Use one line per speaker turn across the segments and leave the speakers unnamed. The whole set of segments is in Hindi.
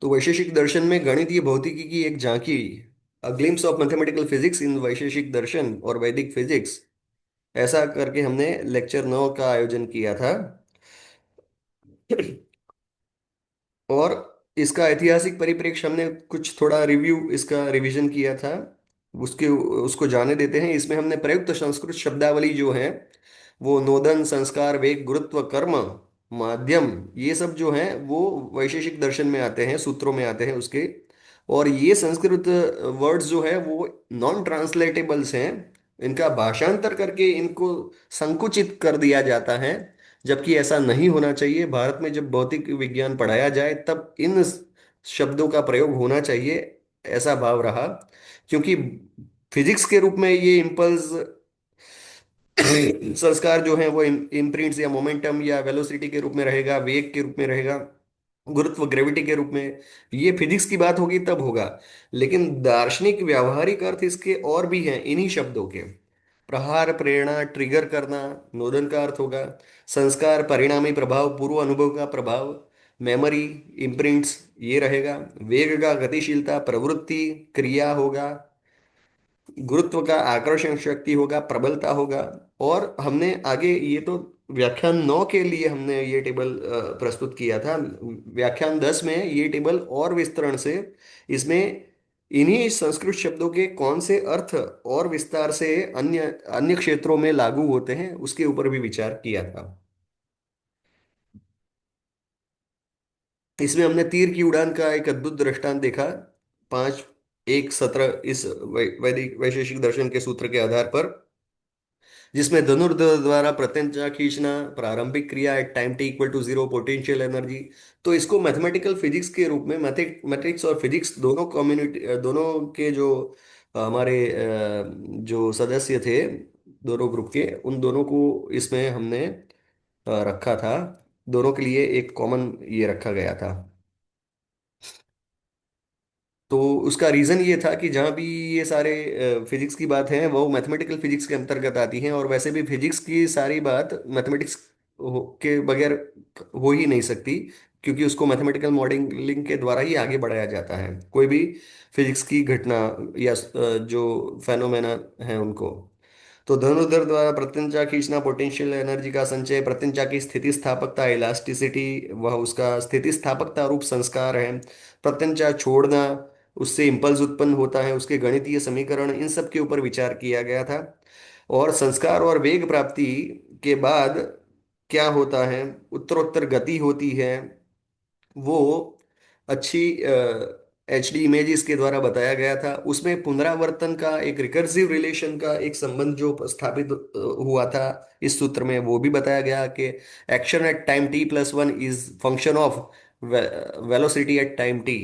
तो वैशेषिक दर्शन में गणितीय भौतिकी की एक झांकी, a glimpse of mathematical physics in Vaisheshika दर्शन और वैदिक फिजिक्स, ऐसा करके हमने लेक्चर 9 का आयोजन किया था। और इसका ऐतिहासिक परिप्रेक्ष्य हमने कुछ थोड़ा रिव्यू, इसका रिवीजन किया था। उसके उसको जाने देते हैं। इसमें हमने प्रयुक्त संस्कृत शब्दावली जो है, वो नोदन, संस्कार, वेग, गुरुत्व, कर्म, माध्यम, ये सब जो है वो वैशेषिक दर्शन में आते हैं, सूत्रों में आते हैं उसके। और ये संस्कृत वर्ड्स जो है वो नॉन ट्रांसलेटेबल्स हैं। इनका भाषांतर करके इनको संकुचित कर दिया जाता है, जबकि ऐसा नहीं होना चाहिए। भारत में जब भौतिक विज्ञान पढ़ाया जाए तब इन शब्दों का प्रयोग होना चाहिए, ऐसा भाव रहा। क्योंकि फिजिक्स के रूप में ये इम्पल्स संस्कार जो है वो इम्प्रिंट्स या मोमेंटम या वेलोसिटी के रूप में रहेगा, वेग के रूप में रहेगा, गुरुत्व ग्रेविटी के रूप में। ये फिजिक्स की बात होगी तब होगा। लेकिन दार्शनिक व्यावहारिक अर्थ इसके और भी हैं इन्हीं शब्दों के। प्रहार, प्रेरणा, ट्रिगर करना, नोदन का अर्थ होगा। संस्कार, परिणामी प्रभाव, पूर्व अनुभव का प्रभाव, मेमोरी, इम्प्रिंट्स, ये रहेगा। वेग का गतिशीलता, प्रवृत्ति, क्रिया होगा। गुरुत्व का आकर्षण शक्ति होगा, प्रबलता होगा। और हमने आगे ये तो व्याख्यान 9 के लिए हमने ये टेबल प्रस्तुत किया था। व्याख्यान 10 में ये टेबल और विस्तरण से इसमें इन्हीं संस्कृत शब्दों के कौन से अर्थ और विस्तार से अन्य अन्य क्षेत्रों में लागू होते हैं उसके ऊपर भी विचार किया था। इसमें हमने तीर की उड़ान का एक अद्भुत दृष्टांत देखा। 5 1 17 इस वैदिक वैशेषिक दर्शन के सूत्र के आधार पर, जिसमें धनुर्धर द्वारा प्रत्यंचा खींचना, प्रारंभिक क्रिया at time T equal to 0, potential energy. तो इसको मैथमेटिकल फिजिक्स के रूप में, मैथमेटिक्स और फिजिक्स दोनों कम्युनिटी, दोनों के जो हमारे जो सदस्य थे दोनों ग्रुप के, उन दोनों को इसमें हमने रखा था। दोनों के लिए एक कॉमन ये रखा गया था। तो उसका रीजन ये था कि जहाँ भी ये सारे फिजिक्स की बात है वो मैथमेटिकल फिजिक्स के अंतर्गत आती हैं, और वैसे भी फिजिक्स की सारी बात मैथमेटिक्स के बगैर हो ही नहीं सकती। क्योंकि उसको मैथमेटिकल मॉडलिंग के द्वारा ही आगे बढ़ाया जाता है, कोई भी फिजिक्स की घटना या जो फेनोमेना है उनको। तो धनुर्धर द्वारा प्रत्यंचा खींचना, पोटेंशियल एनर्जी का संचय, प्रत्यंचा की स्थिति स्थापकता, इलास्टिसिटी, वह उसका स्थिति स्थापकता रूप संस्कार है। प्रत्यंचा छोड़ना, उससे इम्पल्स उत्पन्न होता है, उसके गणितीय समीकरण, इन सब के ऊपर विचार किया गया था। और संस्कार और वेग प्राप्ति के बाद क्या होता है, उत्तरोत्तर गति होती है, वो अच्छी HD इमेजेस के द्वारा बताया गया था। उसमें पुनरावर्तन का एक रिकर्सिव रिलेशन का एक संबंध जो स्थापित हुआ था इस सूत्र में, वो भी बताया गया कि action at time t+1 is function of velocity at time t।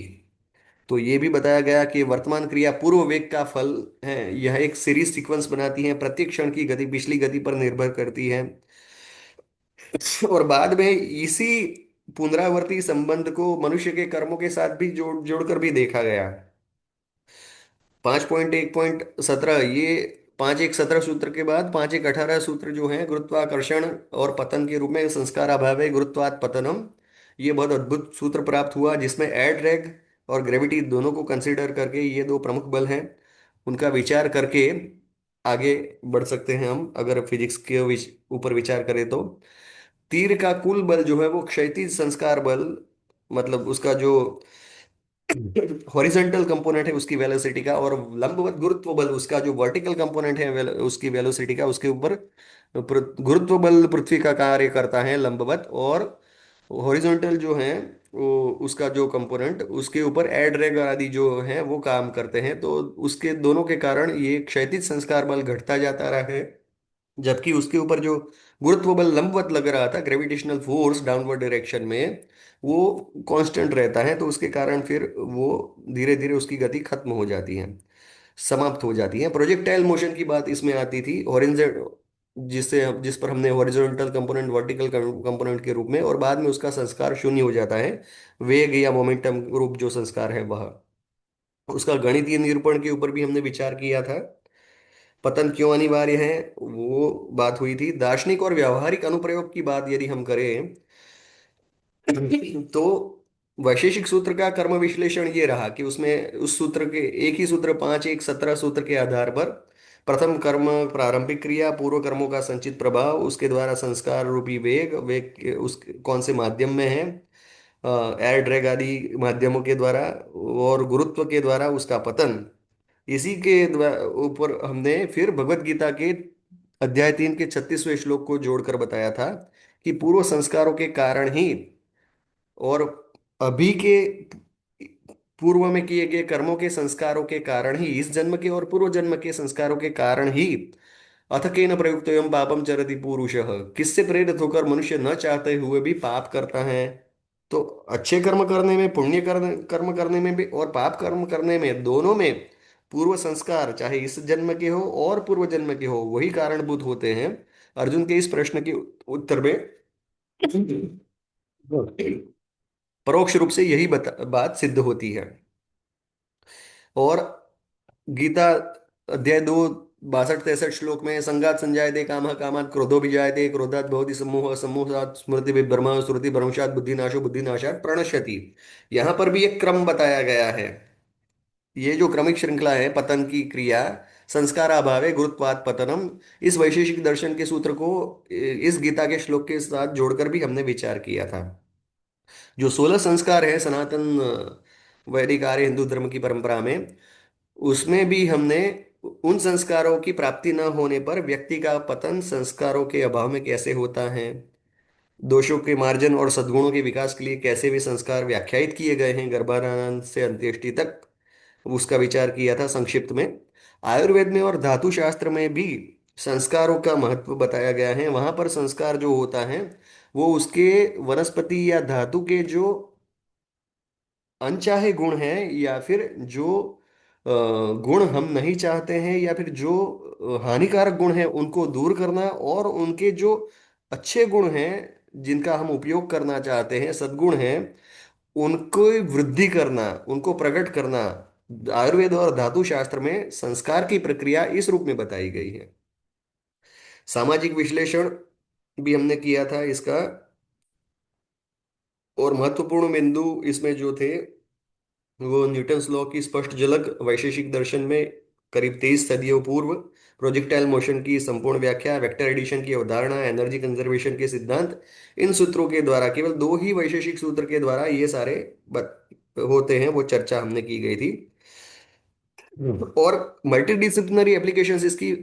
तो ये भी बताया गया कि वर्तमान क्रिया पूर्व वेग का फल है, यह एक सीरीज सीक्वेंस बनाती है, प्रत्येक क्षण की गति पिछली गति पर निर्भर करती है। और बाद में इसी पुनरावर्ती संबंध को मनुष्य के कर्मों के साथ भी जोड़ जोड़कर भी देखा गया। 5.1.17, ये 5.1.17 सूत्र के बाद 5.1.18 सूत्र जो है, गुरुत्वाकर्षण और पतन के रूप में, संस्कार अभावे गुरुत्वात् पतनम, ये बहुत अद्भुत सूत्र प्राप्त हुआ, जिसमें एड रैग और ग्रेविटी दोनों को कंसीडर करके ये दो प्रमुख बल हैं, उनका विचार करके आगे बढ़ सकते हैं हम, अगर फिजिक्स के ऊपर विचार करें तो। तीर का कुल बल जो है वो क्षैतिज संस्कार बल, मतलब उसका जो हॉरिजॉन्टल कंपोनेंट है उसकी वेलोसिटी का, और लंबवत गुरुत्व बल उसका जो वर्टिकल कंपोनेंट है उसकी वेलोसिटी का, उसके ऊपर गुरुत्व बल पृथ्वी का कार्य करता है लंबवत, और हॉरिजॉन्टल जो है वो उसका जो कंपोनेंट उसके ऊपर एड ड्रैग आदि जो है वो काम करते हैं। तो उसके दोनों के कारण ये क्षैतिज संस्कार बल घटता जाता रहा है, जबकि उसके ऊपर जो गुरुत्व बल लंबवत लग रहा था, ग्रेविटेशनल फोर्स डाउनवर्ड डायरेक्शन में, वो कांस्टेंट रहता है। तो उसके कारण फिर वो धीरे धीरे उसकी गति खत्म हो जाती है, समाप्त हो जाती है। प्रोजेक्टाइल मोशन की बात इसमें आती थी, हॉरिजॉन्टल, जिस पर हमने हॉरिजॉन्टल कंपोनेंट, वर्टिकल कंपोनेंट के रूप में, और बाद में उसका संस्कार शून्य हो जाता है। वेग या मोमेंटम रूप जो संस्कार है वह, उसका गणितीय निरूपण के ऊपर भी हमने विचार किया था। पतन क्यों अनिवार्य है वो बात हुई थी। दार्शनिक और व्यावहारिक अनुप्रयोग की बात यदि हम करें तो वैशेषिक सूत्र का कर्म विश्लेषण ये रहा कि उसमें उस सूत्र के एक ही सूत्र 5 1 17 सूत्र के आधार पर प्रथम कर्म प्रारंभिक क्रिया पूर्व कर्मों का संचित प्रभाव उसके द्वारा संस्कार रूपी वेग वेग उस कौन से माध्यम में है, एयर ड्रैग आदि माध्यमों के द्वारा और गुरुत्व के द्वारा उसका पतन। इसी के ऊपर हमने फिर भगवत गीता के अध्याय 3 के 36वें श्लोक को जोड़कर बताया था कि पूर्व संस्कारों के कारण ही और अभी के पूर्व में किए गए कर्मों के संस्कारों के कारण ही इस जन्म के और पूर्व जन्म के संस्कारों के कारण ही अथ केन प्रयुक्तोऽयं पापम चरति पुरुषः, किससे प्रेरित होकर मनुष्य न चाहते हुए भी पाप करता है। तो अच्छे कर्म करने में पुण्य कर्म करने में भी और पाप कर्म करने में दोनों में पूर्व संस्कार चाहे इस जन्म के हो और पूर्व जन्म के हो वही कारणभूत होते हैं। अर्जुन के इस प्रश्न के उत्तर में परोक्ष रूप से यही बात सिद्ध होती है। और गीता अध्याय 2 62 63 श्लोक में संगात संजायते कामः कामात् क्रोधो विजायते क्रोधात् भवति सम्मोहः सम्मोहात् स्मृति विभ्रमः स्मृति भ्रंशात् बुद्धिनाशो बुद्धिनाशात् प्रणश्यति। यहाँ पर भी एक क्रम बताया गया है। ये जो क्रमिक श्रृंखला है पतन की क्रिया संस्कार अभावे गुरुत्वात् पतनम, इस वैशेषिक दर्शन के सूत्र को इस गीता के श्लोक के साथ जोड़कर भी हमने विचार किया था। जो 16 संस्कार है सनातन वैदिक आर्य हिंदू धर्म की परंपरा में, उसमें भी हमने उन संस्कारों की प्राप्ति न होने पर व्यक्ति का पतन संस्कारों के अभाव में कैसे होता है, दोषों के मार्जन और सद्गुणों के विकास के लिए कैसे वे संस्कार व्याख्यायित किए गए हैं गर्भाधान से अंत्येष्टि तक, उसका विचार किया था संक्षिप्त में। आयुर्वेद में और धातु शास्त्र में भी संस्कारों का महत्व बताया गया है। वहां पर संस्कार जो होता है वो उसके वनस्पति या धातु के जो अनचाहे गुण हैं या फिर जो गुण हम नहीं चाहते हैं या फिर जो हानिकारक गुण हैं उनको दूर करना और उनके जो अच्छे गुण हैं जिनका हम उपयोग करना चाहते हैं सद्गुण हैं उनको वृद्धि करना उनको प्रकट करना। आयुर्वेद और धातु शास्त्र में संस्कार की प्रक्रिया इस रूप में बताई गई है। सामाजिक विश्लेषण भी हमने किया था इसका। और महत्वपूर्ण बिंदु इसमें जो थे वो न्यूटन्स लॉ की स्पष्ट झलक वैशेषिक दर्शन में करीब 23 सदियों पूर्व, प्रोजेक्टाइल मोशन की संपूर्ण व्याख्या, वेक्टर एडिशन की अवधारणा, एनर्जी कंजर्वेशन के सिद्धांत, इन सूत्रों के द्वारा केवल दो ही वैशेषिक सूत्र के द्वारा ये सारे होते हैं वो चर्चा हमने की गई थी। और मल्टीडिसिप्लिनरी एप्लीकेशंस इसकी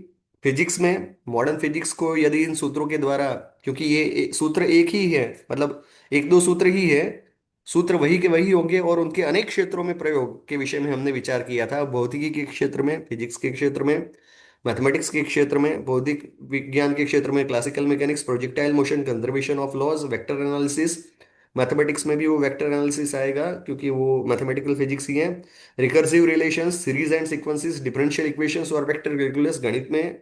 फिजिक्स में मॉडर्न फिजिक्स को यदि इन सूत्रों के द्वारा, क्योंकि ये सूत्र एक ही है मतलब एक दो सूत्र ही है, सूत्र वही के वही होंगे और उनके अनेक क्षेत्रों में प्रयोग के विषय में हमने विचार किया था। भौतिकी के क्षेत्र में, फिजिक्स के क्षेत्र में, मैथमेटिक्स के क्षेत्र में, बौद्धिक विज्ञान के क्षेत्र में classical mechanics, projectile motion, conservation of laws, vector analysis. Mathematics में भी वो वेक्टर एनालिसिस आएगा क्योंकि वो मैथमेटिकल फिजिक्स ही है। Recursive relations, series and sequences, differential equations और वेक्टर कैलकुलस गणित में।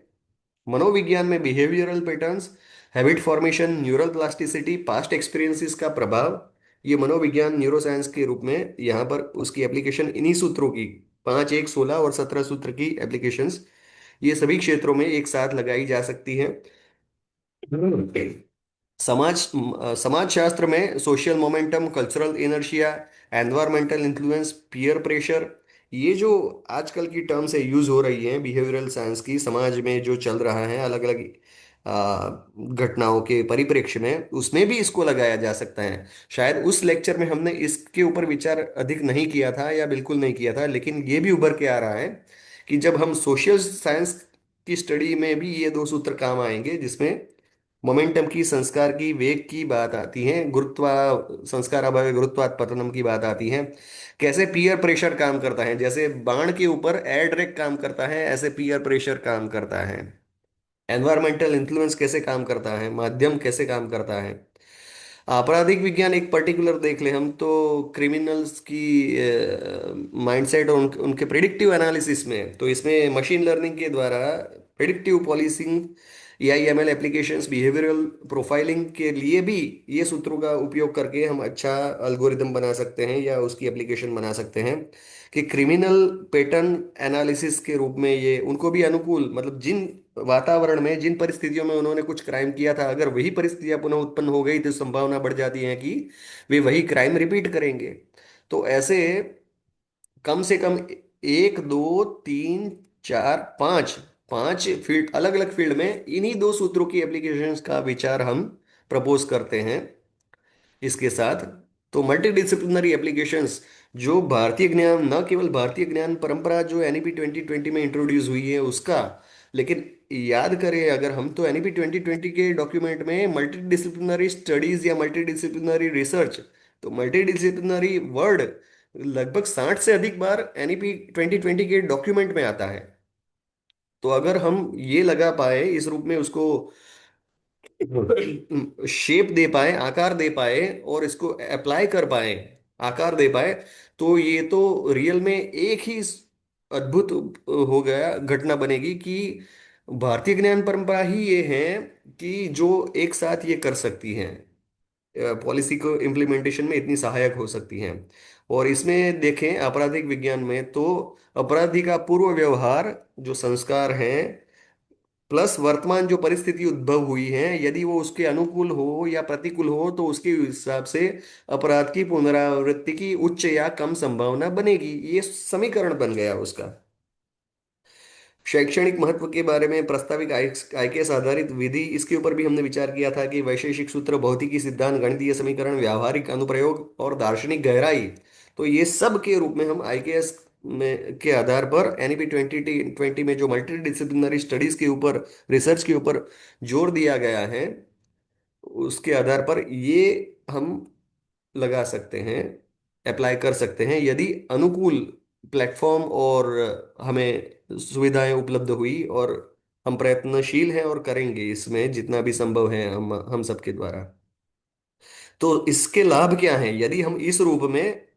मनोविज्ञान में behavioural patterns, habit formation, neural plasticity, past experiences का प्रभाव, ये मनोविज्ञान न्यूरोसाइंस के रूप में यहाँ पर उसकी एप्लीकेशन इन्हीं सूत्रों की 5 1 16 और 17 सूत्र की एप्लीकेशंस ये सभी क्षेत्रों में एक साथ लगाई जा सकती है। समाज समाज शास्त्र में social momentum, cultural inertia, environmental influence, peer pressure, ये जो आजकल की टर्म से यूज हो रही हैं बिहेवियरल साइंस की, समाज में जो चल रहा है अलग अलग घटनाओं के परिप्रेक्ष्य में उसमें भी इसको लगाया जा सकता है। शायद उस लेक्चर में हमने इसके ऊपर विचार अधिक नहीं किया था या बिल्कुल नहीं किया था, लेकिन ये भी उभर के आ रहा है कि जब हम सोशल साइंस की स्टडी में भी ये दो सूत्र काम आएंगे जिसमें मोमेंटम की, संस्कार की, वेग की बात आती है, गुरुत्वा संस्कार अभाव गुरुत्वात् पतनम की बात आती है। कैसे पीयर प्रेशर काम करता है, जैसे बाण के ऊपर एयर ड्रैग काम करता है ऐसे पीयर प्रेशर काम करता है। एनवायरमेंटल इन्फ्लुएंस कैसे काम करता है, माध्यम कैसे काम करता है। आपराधिक विज्ञान एक पर्टिकुलर देख ले हम तो क्रिमिनल्स की माइंडसेट और उनके प्रिडिक्टिव एनालिसिस में, तो इसमें मशीन लर्निंग के द्वारा predictive policing AIML applications, behavioural profiling के लिए भी ये सूत्रों का उपयोग करके हम अच्छा अल्गोरिदम बना सकते हैं या उसकी एप्लीकेशन बना सकते हैं। कि क्रिमिनल पैटर्न एनालिसिस के रूप में ये उनको भी अनुकूल, मतलब जिन वातावरण में, जिन परिस्थितियों में उन्होंने कुछ क्राइम किया था, अगर वही परिस्थितियां पुनः उत्पन्न हो गई तो संभावना बढ़ जाती है कि वे वही क्राइम रिपीट करेंगे। तो ऐसे कम से कम एक, दो, तीन, चार, पांच, पांच फील्ड, अलग अलग फील्ड में इन्हीं दो सूत्रों की एप्लीकेशंस का विचार हम प्रपोज करते हैं इसके साथ। तो मल्टी डिसिप्लिनरी एप्लीकेशंस, जो भारतीय ज्ञान, न केवल भारतीय ज्ञान परंपरा जो एनईपी 2020 में इंट्रोड्यूस हुई है उसका, लेकिन याद करें अगर हम, तो एनईपी 2020 के डॉक्यूमेंट में मल्टी डिसिप्लिनरी स्टडीज या मल्टी डिसिप्लिनरी रिसर्च, तो मल्टी डिसिप्लिनरी वर्ड लगभग 60 से अधिक बार एनईपी 2020 के डॉक्यूमेंट में आता है। तो अगर हम ये लगा पाए इस रूप में उसको शेप दे पाए, आकार दे पाए, और इसको अप्लाई कर पाए, आकार दे पाए, तो ये तो रियल में एक ही अद्भुत हो गया, घटना बनेगी कि भारतीय ज्ञान परंपरा ही ये है कि जो एक साथ ये कर सकती हैं, पॉलिसी को इम्प्लीमेंटेशन में इतनी सहायक हो सकती हैं। और इसमें देखें आपराधिक विज्ञान में तो अपराधी का पूर्व व्यवहार, जो संस्कार हैं, प्लस वर्तमान जो परिस्थिति उद्भव हुई है, यदि वो उसके अनुकूल हो या प्रतिकूल हो तो उसके हिसाब से अपराध की पुनरावृत्ति की उच्च या कम संभावना बनेगी। ये समीकरण बन गया उसका। शैक्षणिक महत्व के बारे में प्रस्तावित आईकेएस आधारित विधि, इसके ऊपर भी हमने विचार किया था कि वैशेषिक सूत्र, भौतिकी सिद्धांत, गणितीय समीकरण, व्यावहारिक अनुप्रयोग और दार्शनिक गहराई, तो ये सब के रूप में हम आईकेएस में के आधार पर एनईपी 2020 में जो मल्टी डिसिप्लिनरी स्टडीज के ऊपर, रिसर्च के ऊपर जोर दिया गया है, उसके आधार पर ये हम लगा सकते हैं, अप्लाई कर सकते हैं, यदि अनुकूल प्लेटफॉर्म और हमें सुविधाएं उपलब्ध हुई, और हम प्रयत्नशील हैं और करेंगे इसमें जितना भी संभव है हम सबके द्वारा। तो इसके लाभ क्या हैं यदि हम इस रूप में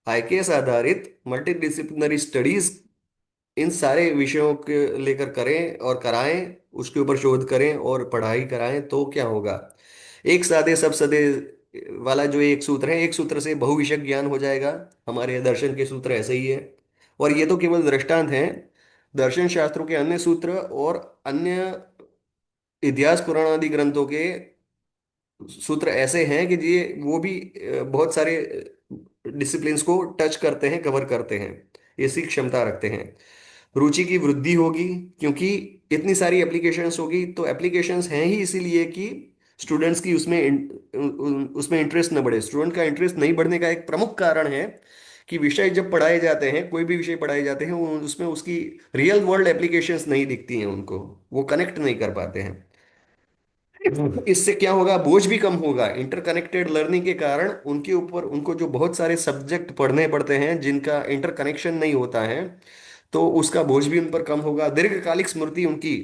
आईकेएस आधारित मल्टी डिसिप्लिनरी स्टडीज इन सारे विषयों के लेकर करें और कराएं, उसके ऊपर शोध करें और पढ़ाई कराएं, तो क्या होगा? एक साधे सब सदे वाला जो एक सूत्र है, एक सूत्र से बहुविषय ज्ञान हो जाएगा। हमारे दर्शन के सूत्र ऐसे ही है। और ये तो केवल दृष्टांत हैं। दर्शन शास्त्रों के अन्य सूत्र और अन्य इतिहास पुराण आदि ग्रंथों के सूत्र ऐसे हैं कि ये वो भी बहुत सारे डिसिप्लिन्स को टच करते हैं, कवर करते हैं, ऐसी क्षमता रखते हैं। रुचि की वृद्धि होगी, क्योंकि इतनी सारी एप्लीकेशंस होगी, तो एप्लीकेशंस हैं ही इसीलिए कि स्टूडेंट्स की उसमें इंटरेस्ट न बढ़े। स्टूडेंट का इंटरेस्ट नहीं बढ़ने का एक प्रमुख कारण है कि विषय जब पढ़ाए जाते हैं, कोई भी विषय पढ़ाए जाते हैं, उसमें उसकी रियल वर्ल्ड एप्लीकेशंस नहीं दिखती हैं उनको, वो कनेक्ट नहीं कर पाते हैं। इससे क्या होगा? बोझ भी कम होगा। इंटरकनेक्टेड लर्निंग के कारण उनके ऊपर, उनको जो बहुत सारे सब्जेक्ट पढ़ने पड़ते हैं जिनका इंटरकनेक्शन नहीं होता है, तो उसका बोझ भी उन पर कम होगा। दीर्घकालिक स्मृति उनकी,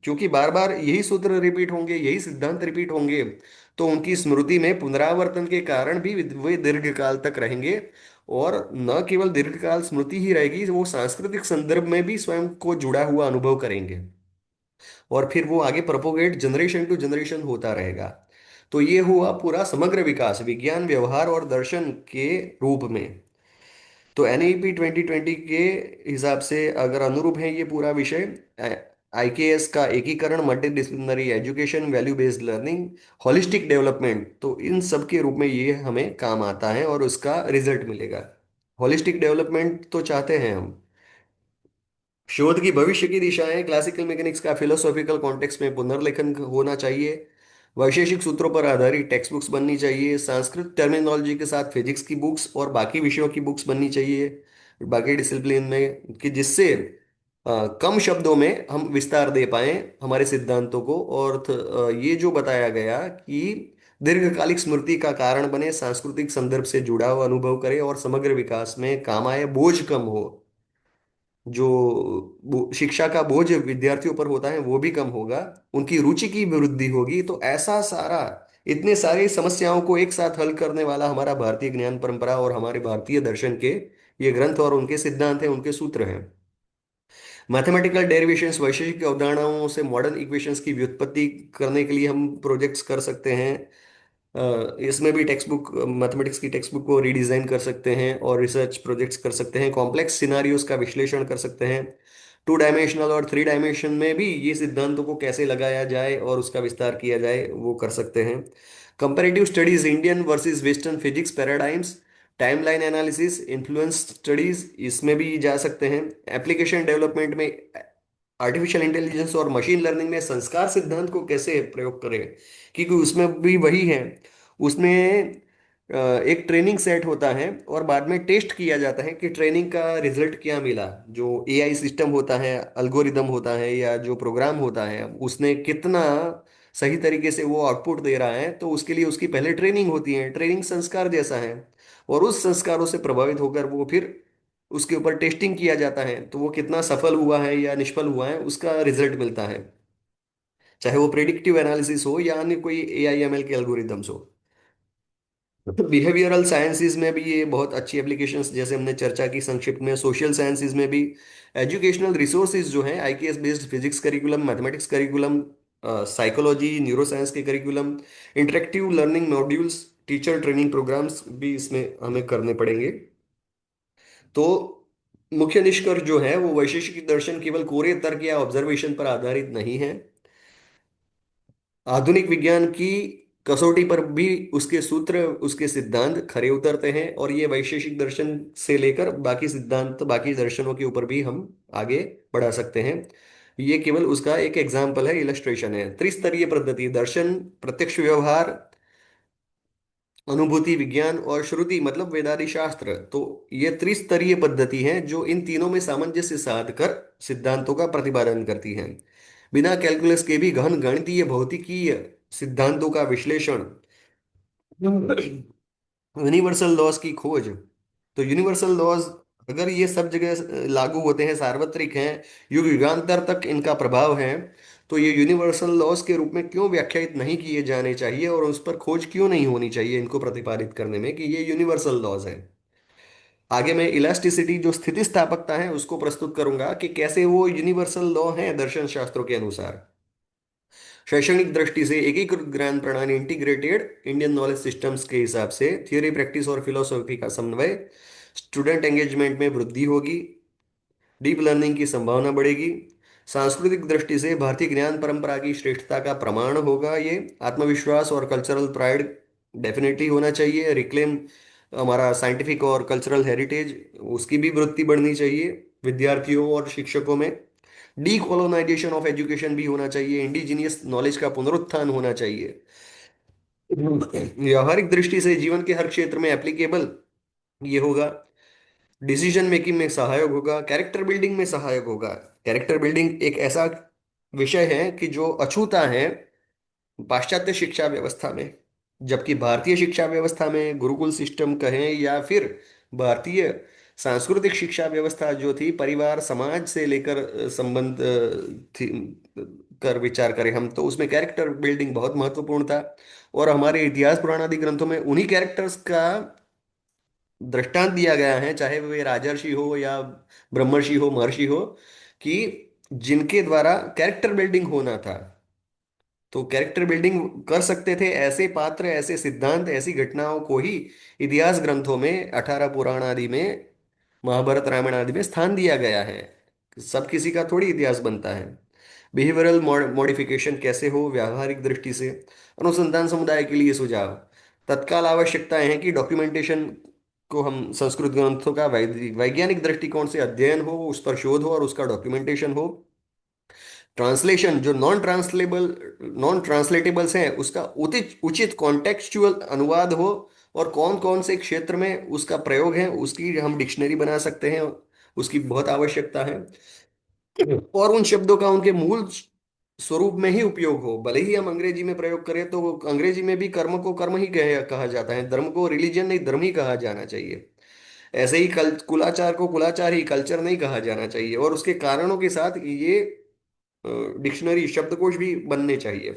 क्योंकि बार बार यही सूत्र रिपीट होंगे, यही सिद्धांत रिपीट होंगे, तो उनकी स्मृति में पुनरावर्तन के कारण भी वे दीर्घकाल तक रहेंगे। और न केवल दीर्घकाल स्मृति ही रहेगी, वो सांस्कृतिक संदर्भ में भी स्वयं को जुड़ा हुआ अनुभव करेंगे, और फिर वो आगे प्रोपोगेट जनरेशन टू जनरेशन होता रहेगा। तो ये हुआ पूरा समग्र विकास विज्ञान, व्यवहार और दर्शन के रूप में। तो एनईपी 2020 के हिसाब से अगर अनुरूप है ये पूरा विषय, आईकेएस का एकीकरण, multi disciplinary education, value based learning, holistic development, तो इन सब के रूप में ये हमें काम आता है और उसका रिजल्ट मिलेगा। होलिस्टिक डेवलपमेंट तो चाहते हैं हम। शोध की भविष्य की दिशाएं, क्लासिकल मैकेनिक्स का फिलोसॉफिकल कॉन्टेक्स्ट में पुनर्लेखन होना चाहिए। वैशेषिक सूत्रों पर आधारित टेक्स्ट बुक्स बननी चाहिए। संस्कृत टर्मिनोलॉजी के साथ फिजिक्स की बुक्स और बाकी विषयों की बुक्स बननी चाहिए, बाकी डिसिप्लिन में, कि जिससे कम शब्दों में हम विस्तार दे पाएं हमारे सिद्धांतों को। और ये जो बताया गया कि दीर्घकालिक स्मृति का कारण बने, सांस्कृतिक संदर्भ से जुड़ा हुआ अनुभव करे और समग्र विकास में काम आए, बोझ कम हो, जो शिक्षा का बोझ विद्यार्थियों पर होता है वो भी कम होगा, उनकी रुचि की वृद्धि होगी। तो ऐसा सारा, इतने सारी समस्याओं को एक साथ हल करने वाला हमारा भारतीय ज्ञान परंपरा और हमारे भारतीय दर्शन के ये ग्रंथ और उनके सिद्धांत हैं, उनके सूत्र हैं। मैथमेटिकल डेरिवेशंस, वैशेषिक अवधारणाओं से मॉडर्न इक्वेशंस की व्युत्पत्ति करने के लिए हम प्रोजेक्ट्स कर सकते हैं। इसमें भी टेक्स्ट बुक, मैथमेटिक्स की टेक्स्ट बुक को रीडिजाइन कर सकते हैं और रिसर्च प्रोजेक्ट्स कर सकते हैं, कॉम्प्लेक्स सिनारियोस का विश्लेषण कर सकते हैं। 2 डायमेंशनल और 3 डायमेंशन में भी ये सिद्धांतों को कैसे लगाया जाए और उसका विस्तार किया जाए वो कर सकते हैं। Comparative studies, Indian versus western physics paradigms, timeline analysis, influence studies, इसमें भी जा सकते हैं। एप्लीकेशन डेवलपमेंट में आर्टिफिशियल इंटेलिजेंस और मशीन लर्निंग में संस्कार सिद्धांत को कैसे प्रयोग करें, क्योंकि उसमें भी वही है। उसमें एक ट्रेनिंग सेट होता है और बाद में टेस्ट किया जाता है कि ट्रेनिंग का रिजल्ट क्या मिला। जो एआई सिस्टम होता है, अल्गोरिदम होता है या जो प्रोग्राम होता है, उसने कितना सही तरीके से वो आउटपुट दे रहा है, तो उसके लिए उसकी पहले ट्रेनिंग होती है। ट्रेनिंग संस्कार जैसा है, और उस संस्कारों से प्रभावित होकर वो फिर उसके ऊपर टेस्टिंग किया जाता है, तो वो कितना सफल हुआ है या निष्फल हुआ है उसका रिजल्ट मिलता है। चाहे वो प्रेडिक्टिव एनालिसिस हो या अन्य कोई एआई एमएल के एल्गोरिदम्स हो। बिहेवियरल साइंसेज में भी ये बहुत अच्छी एप्लीकेशंस, जैसे हमने चर्चा की संक्षिप्त में। सोशल साइंसेज में भी एजुकेशनल रिसोर्सेज जो हैं, IKS based physics curriculum, mathematics curriculum, psychology, neuroscience के curriculum, interactive learning modules, teacher training programs भी इसमें हमें करने पड़ेंगे। तो मुख्य निष्कर्ष जो है वो, वैशेषिक दर्शन केवल कोरे तर्क या ऑब्जर्वेशन पर आधारित नहीं है। आधुनिक विज्ञान की कसौटी पर भी उसके सूत्र, उसके सिद्धांत खरे उतरते हैं, और ये वैशेषिक दर्शन से लेकर बाकी सिद्धांत, बाकी दर्शनों के ऊपर भी हम आगे बढ़ा सकते हैं। ये केवल उसका एक एग्जाम्पल है, इलस्ट्रेशन है। त्रिस्तरीय पद्धति, दर्शन, प्रत्यक्ष व्यवहार, अनुभूति विज्ञान और श्रुति मतलब वेदादि शास्त्र, तो ये त्रिस्तरीय पद्धति है जो इन तीनों में सामंजस्य साध कर सिद्धांतों का प्रतिपादन करती है। बिना कैलकुलस के भी गहन गणितीय भौतिकीय सिद्धांतों का विश्लेषण, यूनिवर्सल लॉज की खोज। तो यूनिवर्सल लॉज अगर ये सब जगह लागू होते हैं, सार्वत्रिक हैं, युग युगांतर तक इनका प्रभाव है, तो ये यूनिवर्सल लॉज के रूप में क्यों व्याख्यायित नहीं किए जाने चाहिए और उस पर खोज क्यों नहीं होनी चाहिए इनको प्रतिपादित करने में कि ये यूनिवर्सल लॉज है। आगे मैं इलास्टिसिटी, जो स्थिति स्थापकता है, उसको प्रस्तुत करूंगा कि कैसे वो यूनिवर्सल लॉ है दर्शन शास्त्रों के अनुसार। शैक्षणिक दृष्टि से एकीकृत ज्ञान प्रणाली, इंटीग्रेटेड इंडियन नॉलेज सिस्टम्स के हिसाब से थियोरी, प्रैक्टिस और फिलोसॉफी का समन्वय, स्टूडेंट एंगेजमेंट में वृद्धि होगी, डीप लर्निंग की संभावना बढ़ेगी। सांस्कृतिक दृष्टि से भारतीय ज्ञान परंपरा की श्रेष्ठता का प्रमाण होगा ये। आत्मविश्वास और कल्चरल प्राइड डेफिनेटली होना चाहिए। रिक्लेम हमारा साइंटिफिक और कल्चरल हेरिटेज, उसकी भी वृत्ति बढ़नी चाहिए विद्यार्थियों और शिक्षकों में। डीकोलोनाइजेशन ऑफ एजुकेशन भी होना चाहिए। इंडिजिनियस नॉलेज का पुनरुत्थान होना चाहिए। व्यवहारिक दृष्टि से जीवन के हर क्षेत्र में एप्लीकेबल ये होगा। डिसीजन मेकिंग में सहायक होगा, कैरेक्टर बिल्डिंग में सहायक होगा। कैरेक्टर बिल्डिंग एक ऐसा विषय है कि जो अछूता है पाश्चात्य शिक्षा व्यवस्था में, जबकि भारतीय शिक्षा व्यवस्था में गुरुकुल सिस्टम कहें या फिर भारतीय सांस्कृतिक शिक्षा व्यवस्था जो थी, परिवार समाज से लेकर संबंध थी, कर विचार करें हम, तो उसमें कैरेक्टर बिल्डिंग बहुत महत्वपूर्ण था। और हमारे इतिहास पुराण आदि ग्रंथों में उन्हीं कैरेक्टर्स का दृष्टांत दिया गया है, चाहे वे राजर्षि हो या ब्रह्मर्षि हो, महर्षि हो, कि जिनके द्वारा कैरेक्टर बिल्डिंग होना था। तो कैरेक्टर बिल्डिंग कर सकते थे ऐसे पात्र, ऐसे सिद्धांत, ऐसी घटनाओं को ही इतिहास ग्रंथों में, 18 पुराण आदि में, महाभारत रामायण आदि में स्थान दिया गया है। सब किसी का थोड़ी इतिहास बनता है। बिहेवियरल मॉडिफिकेशन कैसे हो व्यावहारिक दृष्टि से, अनुसंधान समुदाय के लिए सुझाव। तत्काल आवश्यकताएं हैं कि डॉक्यूमेंटेशन को हम संस्कृत ग्रंथों का वैज्ञानिक दृष्टिकोण से अध्ययन हो, उस पर शोध हो और उसका डॉक्यूमेंटेशन हो। ट्रांसलेशन, जो नॉन ट्रांसलेटेबल्स हैं, उसका उचित उचित कॉन्टेक्चुअल अनुवाद हो, और कौन कौन से क्षेत्र में उसका प्रयोग है उसकी हम डिक्शनरी बना सकते हैं, उसकी बहुत आवश्यकता है। और उन शब्दों का उनके मूल स्वरूप में ही उपयोग हो। भले ही हम अंग्रेजी में प्रयोग करें, तो अंग्रेजी में भी कर्म को कर्म ही कहा जाता है, धर्म को रिलीजन नहीं, धर्म ही कहा जाना चाहिए। ऐसे ही कुलाचार को कुलाचार ही, कल्चर नहीं कहा जाना चाहिए। और उसके कारणों के साथ ये डिक्शनरी, शब्दकोश भी बनने चाहिए।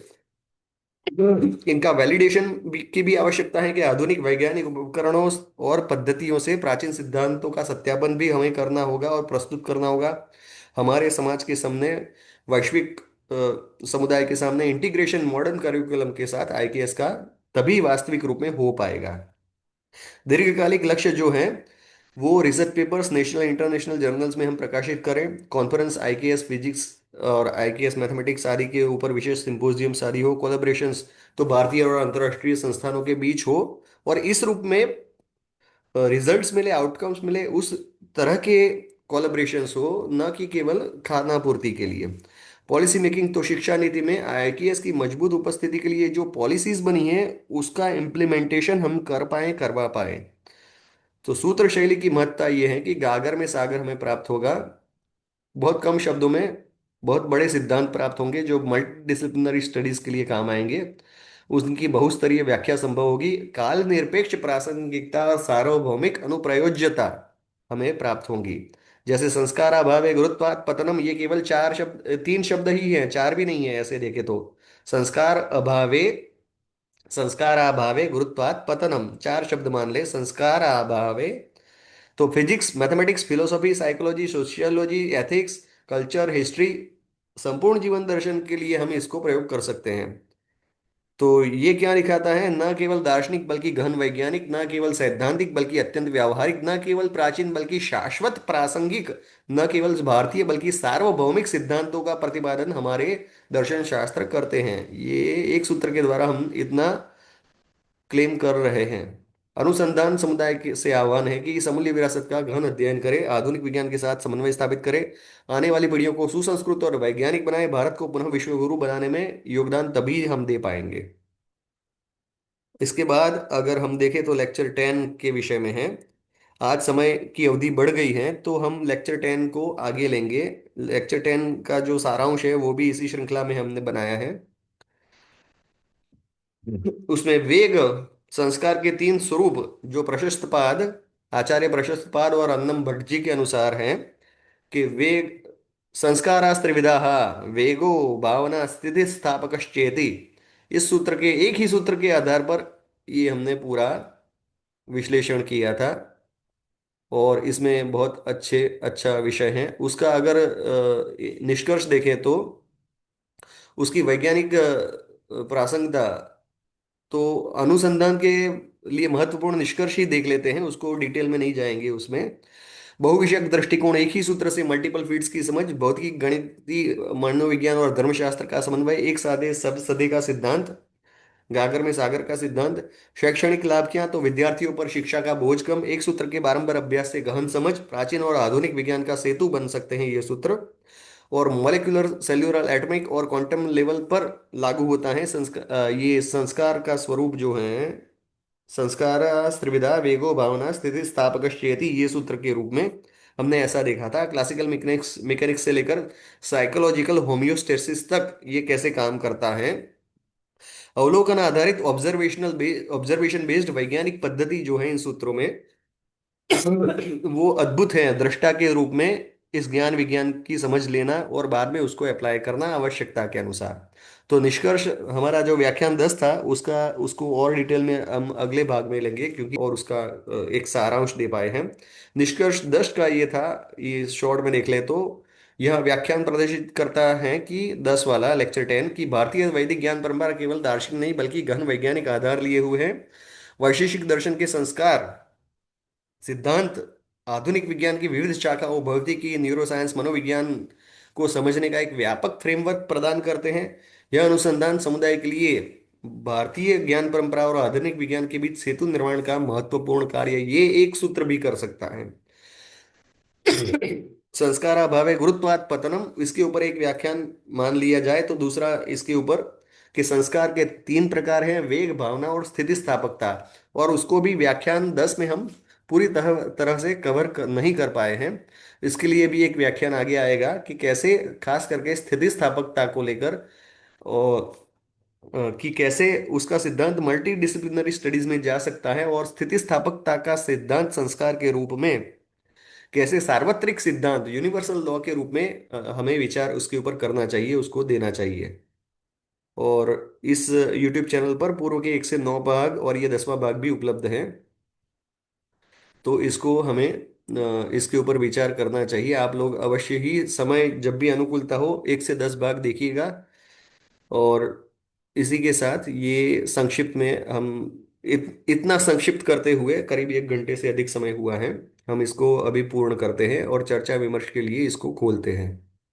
इनका वैलिडेशन की भी आवश्यकता है कि आधुनिक वैज्ञानिक उपकरणों और पद्धतियों से प्राचीन सिद्धांतों का सत्यापन भी हमें करना होगा और प्रस्तुत करना होगा। हमारे समाज के सामने, वैश्विक समुदाय के सामने इंटीग्रेशन मॉडर्न करिकुलम के साथ आईकेएस का तभी वास्तविक रूप में हो पाएगा। दीर्घकालिक लक्ष्य जो है वो research papers national international journals में हम प्रकाशित करें, कॉन्फ्रेंस आईकेएस फिजिक्स और आईकेएस मैथमेटिक्स आदि के ऊपर विशेष सिंपोजियम्स आदि हो, कोलैबोरेशंस तो भारतीय और अंतर्राष्ट्रीय संस्थानों के बीच हो, और इस रूप में रिजल्ट्स मिले, आउटकम्स मिले, उस तरह के कोलैबोरेशंस हो, न कि केवल खाना पूर्ति के लिए। पॉलिसी मेकिंग तो शिक्षा नीति में आईकेएस की मजबूत उपस्थिति के लिए जो पॉलिसीज बनी है उसका इम्प्लीमेंटेशन हम कर पाए, करवा पाए। तो सूत्र शैली की महत्ता यह है कि गागर में सागर हमें प्राप्त होगा, बहुत कम शब्दों में बहुत बड़े सिद्धांत प्राप्त होंगे जो मल्टी डिसिप्लिनरी स्टडीज के लिए काम आएंगे। उनकी बहुस्तरीय व्याख्या संभव होगी, काल निरपेक्ष प्रासंगिकता और सार्वभौमिक अनुप्रयोज्यता हमें प्राप्त होंगी। जैसे संस्कार अभावे गुरुत्वात् पतनम, ये केवल चार शब्द, तीन शब्द ही हैं, चार भी नहीं है ऐसे देखे तो। संस्कार अभावे, संस्कार अभावे गुरुत्वात् पतनम, चार शब्द मान ले, संस्कार अभावे। तो physics, mathematics, philosophy, psychology, sociology, ethics, culture, history, संपूर्ण जीवन दर्शन के लिए हम इसको प्रयोग कर सकते हैं। तो ये क्या दिखाता है, न केवल दार्शनिक बल्कि गहन वैज्ञानिक, न केवल सैद्धांतिक बल्कि अत्यंत व्यावहारिक, न केवल प्राचीन बल्कि शाश्वत प्रासंगिक, न केवल भारतीय बल्कि सार्वभौमिक सिद्धांतों का प्रतिपादन हमारे दर्शन शास्त्र करते हैं। ये एक सूत्र के द्वारा हम इतना क्लेम कर रहे हैं। अनुसंधान समुदाय से आह्वान है कि इस अमूल्य विरासत का गहन अध्ययन करे, आधुनिक विज्ञान के साथ समन्वय स्थापित करे, आने वाली पीढ़ियों को सुसंस्कृत और वैज्ञानिक बनाए, भारत को पुनः विश्व गुरु बनाने में योगदान तभी हम दे पाएंगे। इसके बाद अगर हम देखें तो लेक्चर 10 के विषय में है। आज समय की अवधि बढ़ गई है तो हम लेक्चर 10 को आगे लेंगे। लेक्चर 10 का जो सारांश है वो भी इसी श्रृंखला में हमने बनाया है। उसमें वेग संस्कार के तीन स्वरूप जो प्रशस्त आचार्य प्रशस्त और अन्नम भट्ट जी के अनुसार हैं कि वेग संस्कारास्त्रिविधा, वेगो भावना स्थिति स्थापकश्चेति, इस सूत्र के, एक ही सूत्र के आधार पर ये हमने पूरा विश्लेषण किया था। और इसमें बहुत अच्छा विषय है उसका। अगर निष्कर्ष देखें तो उसकी वैज्ञानिक प्रासंगिकता, तो अनुसंधान के लिए महत्वपूर्ण निष्कर्ष ही देख लेते हैं, उसको डिटेल में नहीं जाएंगे उसमें। बहुविषयक दृष्टिकोण, एक ही सूत्र से मल्टीपल फील्ड्स की समझ, भौतिकी, गणितीय, मनोविज्ञान और धर्मशास्त्र का समन्वय, एक सादे सब सदे का सिद्धांत, गागर में सागर का सिद्धांत। शैक्षणिक लाभ क्या, तो विद्यार्थियों पर शिक्षा का बोझ कम, एक सूत्र के बारंबार अभ्यास से गहन समझ, प्राचीन और आधुनिक विज्ञान का सेतु बन सकते हैं ये सूत्र। और मॉलिक्यूलर, सेल्यूलर, एटॉमिक और क्वांटम लेवल पर लागू होता है संस्कार। ये संस्कार का स्वरूप जो है, संस्कार त्रिविधा, वेगो भावना स्थिति स्थापकश्चेति, ये सूत्र के रूप में हमने ऐसा देखा था। क्लासिकल मैकेनिक्स मैकेनिक्स से लेकर साइकोलॉजिकल होम्योस्टेसिस तक ये कैसे काम करता है। अवलोकन आधारित ऑब्जर्वेशन बेस्ड वैज्ञानिक पद्धति जो है इन सूत्रों में वो अद्भुत है, दृष्टा के रूप में इस ज्ञान विज्ञान की समझ लेना और बाद में उसको अप्लाई करना आवश्यकता के अनुसार। तो निष्कर्ष, हमारा जो व्याख्यान 10 था उसका, उसको और डिटेल में हम अगले भाग में लेंगे, क्योंकि और उसका एक सारांश दे पाए हैं। निष्कर्ष 10 का ये था, ये शॉर्ट में देख ले तो यह व्याख्यान प्रदर्शित करता है कि 10 वाला लेक्चर 10 की भारतीय वैदिक ज्ञान परंपरा केवल दार्शनिक नहीं बल्कि गहन वैज्ञानिक आधार लिए हुए है। वैशेषिक दर्शन के संस्कार सिद्धांत आधुनिक विज्ञान की विविध शाखाओं, भौतिकी, न्यूरोसाइंस, मनोविज्ञान को समझने का एक व्यापक फ्रेमवर्क प्रदान करते हैं। यह अनुसंधान समुदाय के लिए भारतीय ज्ञान परंपरा और आधुनिक विज्ञान के बीच सेतु निर्माण का महत्वपूर्ण कार्य ये एक सूत्र भी कर सकता है। संस्कार अभावे गुरुत्वात् पतनम, इसके ऊपर एक व्याख्यान मान लिया जाए तो दूसरा इसके ऊपर कि संस्कार के तीन प्रकार हैं, वेग, भावना और स्थिति स्थापकता। और उसको भी व्याख्यान 10 में हम पूरी तरह तरह से नहीं कर पाए हैं। इसके लिए भी एक व्याख्यान आगे आएगा कि कैसे खास करके स्थिति स्थापकता को लेकर, और कि कैसे उसका सिद्धांत मल्टी डिसिप्लिनरी स्टडीज में जा सकता है, और स्थिति स्थापकता का सिद्धांत संस्कार के रूप में कैसे सार्वत्रिक सिद्धांत यूनिवर्सल लॉ के रूप में हमें विचार उसके ऊपर करना चाहिए, उसको देना चाहिए। और इस YouTube चैनल पर पूर्व के 1 से 9 भाग और ये 10वां भाग भी उपलब्ध है। तो इसको हमें इसके ऊपर विचार करना चाहिए। आप लोग अवश्य ही समय जब भी अनुकूलता हो 1 से 10 भाग देखिएगा। और इसी के साथ ये संक्षिप्त में हम इतना संक्षिप्त करते हुए करीब 1 घंटे से अधिक समय हुआ है, हम इसको अभी पूर्ण करते हैं और चर्चा विमर्श के लिए इसको खोलते हैं।